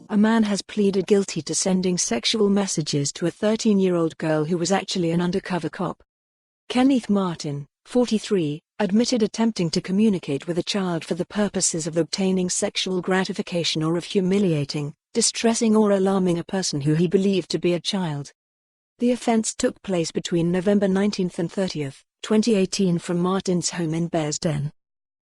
A man has pleaded guilty to sending sexual messages to a 13-year-old girl who was actually an undercover cop. Kenneth Martin, 43, admitted attempting to communicate with a child for the purposes of obtaining sexual gratification or of humiliating, distressing or alarming a person who he believed to be a child. The offence took place between November 19 and 30, 2018 from Martin's home in Bearsden.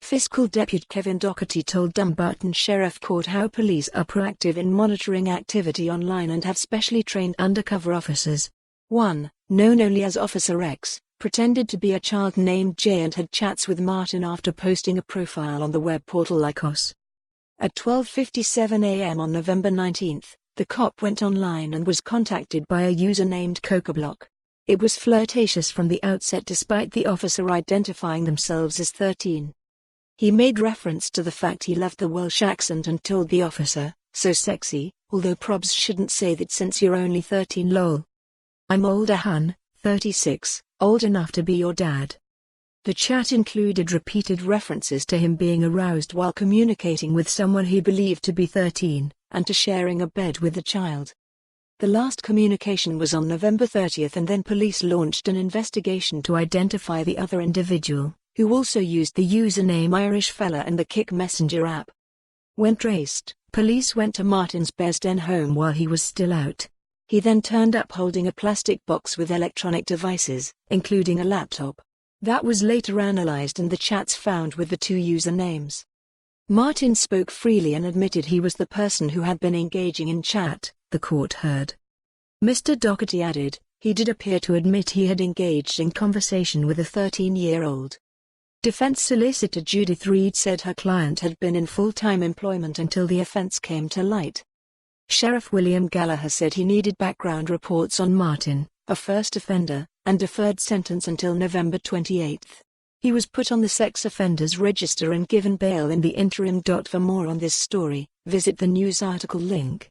Fiscal depute Kevin Doherty told Dumbarton Sheriff Court how police are proactive in monitoring activity online and have specially trained undercover officers. One, known only as Officer X, pretended to be a child named Jay and had chats with Martin after posting a profile on the web portal Lycos. At 12:57 a.m. on November 19, the cop went online and was contacted by a user named cocabloc. It was flirtatious from the outset despite the officer identifying themselves as 13. He made reference to the fact he loved the Welsh accent and told the officer, "So sexy, although probs shouldn't say that since you're only 13 lol. I'm older hun, 36, old enough to be your dad." The chat included repeated references to him being aroused while communicating with someone he believed to be 13, and to sharing a bed with the child. The last communication was on November 30 and then police launched an investigation to identify the other individual, who also used the username Irish Fella and the Kick Messenger app. When traced, police went to Martin's Bearsden home while he was still out. He then turned up holding a plastic box with electronic devices, including a laptop. That was later analyzed and the chats found with the two usernames. Martin spoke freely and admitted he was the person who had been engaging in chat, the court heard. Mr. Doherty added, he did appear to admit he had engaged in conversation with a 13-year-old. Defense solicitor Judith Reed said her client had been in full-time employment until the offense came to light. Sheriff William Gallagher said he needed background reports on Martin, a first offender, and deferred sentence until November 28. He was put on the sex offenders register and given bail in the interim. For more on this story, visit the news article link.